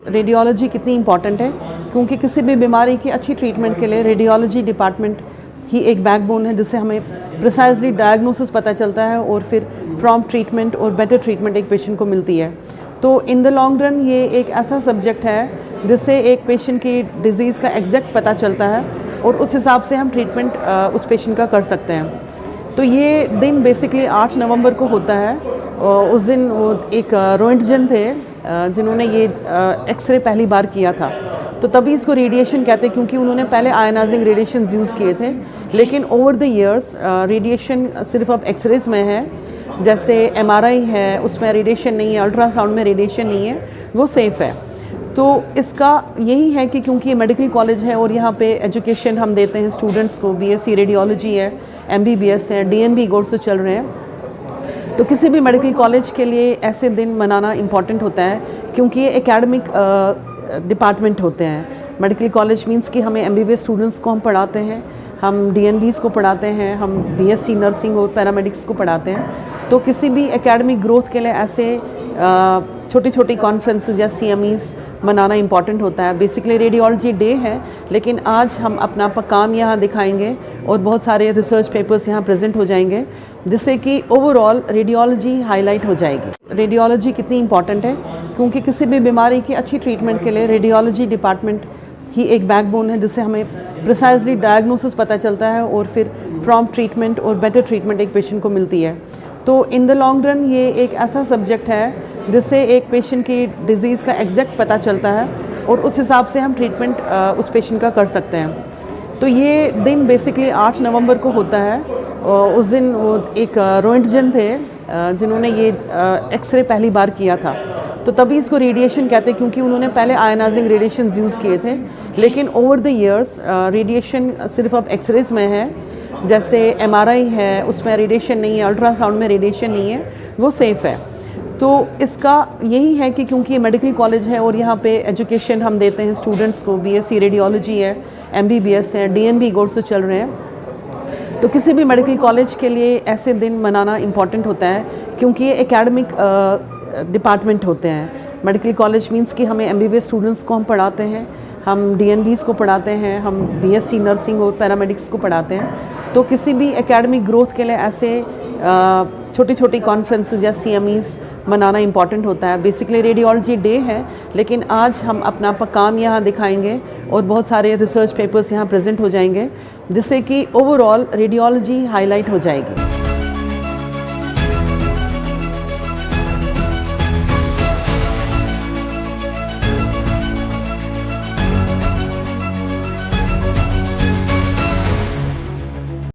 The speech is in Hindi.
रेडियोलॉजी कितनी इम्पॉर्टेंट है, क्योंकि किसी भी बीमारी की अच्छी ट्रीटमेंट के लिए रेडियोलॉजी डिपार्टमेंट ही एक बैकबोन है, जिससे हमें प्रिसाइजली डायग्नोसिस पता चलता है और फिर प्रॉम्प्ट ट्रीटमेंट और बेटर ट्रीटमेंट एक पेशेंट को मिलती है। तो इन द लॉन्ग रन ये एक ऐसा सब्जेक्ट है जिससे एक पेशेंट की डिज़ीज़ का एग्जैक्ट पता चलता है और उस हिसाब से हम ट्रीटमेंट उस पेशेंट का कर सकते हैं। तो ये दिन बेसिकली 8 नवंबर को होता है। उस दिन वो एक रोएंटजन थे जिन्होंने ये एक्सरे पहली बार किया था, तो तभी इसको रेडिएशन कहते हैं, क्योंकि उन्होंने पहले आयनाइजिंग रेडिएशन यूज़ किए थे। लेकिन ओवर द इयर्स रेडिएशन सिर्फ अब एक्सरेज में है, जैसे MRI है उसमें रेडिएशन नहीं है, अल्ट्रासाउंड में रेडिएशन नहीं है, वो सेफ़ है। तो इसका यही है कि क्योंकि ये मेडिकल कॉलेज है और यहाँ पे एजुकेशन हम देते हैं स्टूडेंट्स को, BSc रेडियोलॉजी है, MBBS है, DNB कोर्स चल रहे हैं। तो किसी भी मेडिकल कॉलेज के लिए ऐसे दिन मनाना इम्पॉर्टेंट होता है, क्योंकि ये एकेडमिक डिपार्टमेंट होते हैं। मेडिकल कॉलेज मींस कि हमें MBBS स्टूडेंट्स को हम पढ़ाते हैं, हम DNBs को पढ़ाते हैं, हम BSc नर्सिंग और पैरामेडिक्स को पढ़ाते हैं। तो किसी भी एकेडमिक ग्रोथ के लिए ऐसे छोटी छोटी कॉन्फ्रेंसेस या CMEs मनाना इम्पॉर्टेंट होता है। बेसिकली रेडियोलॉजी डे है, लेकिन आज हम अपना काम यहाँ दिखाएंगे और बहुत सारे रिसर्च पेपर्स यहाँ प्रेजेंट हो जाएंगे, जिससे कि ओवरऑल रेडियोलॉजी हाईलाइट हो जाएगी। रेडियोलॉजी कितनी इम्पॉर्टेंट है, क्योंकि किसी भी बीमारी की अच्छी ट्रीटमेंट के लिए रेडियोलॉजी डिपार्टमेंट ही एक बैकबोन है, जिससे हमें प्रिसाइजली डायग्नोसिस पता चलता है और फिर प्रॉम्प्ट ट्रीटमेंट और बेटर ट्रीटमेंट एक पेशेंट को मिलती है। तो इन द लॉन्ग रन ये एक ऐसा सब्जेक्ट है जिससे एक पेशेंट की डिज़ीज़ का एग्जैक्ट पता चलता है और उस हिसाब से हम ट्रीटमेंट उस पेशेंट का कर सकते हैं। तो ये दिन बेसिकली 8 नवंबर को होता है। उस दिन वो एक रोएंटजन थे जिन्होंने ये एक्सरे पहली बार किया था, तो तभी इसको रेडिएशन कहते हैं, क्योंकि उन्होंने पहले आयनाइजिंग रेडिएशन यूज़ किए थे। लेकिन ओवर द इयर्स रेडिएशन सिर्फ अब एक्सरेज में है, जैसे MRI है उसमें रेडिएशन नहीं है, अल्ट्रासाउंड में रेडिएशन नहीं है, वो सेफ़ है। तो इसका यही है कि क्योंकि ये मेडिकल कॉलेज है और यहाँ पे एजुकेशन हम देते हैं स्टूडेंट्स को, BSc रेडियोलॉजी है, MBBS है, DNB कोर्स चल रहे हैं। तो किसी भी मेडिकल कॉलेज के लिए ऐसे दिन मनाना इम्पॉर्टेंट होता है, क्योंकि ये एकेडमिक डिपार्टमेंट होते हैं। मेडिकल कॉलेज मींस कि हमें MBBS स्टूडेंट्स को हम पढ़ाते हैं, हम DNBs को पढ़ाते हैं, हम BSc नर्सिंग और पैरामेडिक्स को पढ़ाते हैं। तो किसी भी एकेडमिक ग्रोथ के लिए ऐसे छोटी छोटी कॉन्फ्रेंसेस या CMEs मनाना इम्पॉर्टेंट होता है। बेसिकली रेडियोलॉजी डे है, लेकिन आज हम अपना काम यहाँ दिखाएंगे और बहुत सारे रिसर्च पेपर्स यहाँ प्रेजेंट हो जाएंगे, जिससे कि ओवरऑल रेडियोलॉजी हाईलाइट हो जाएगी।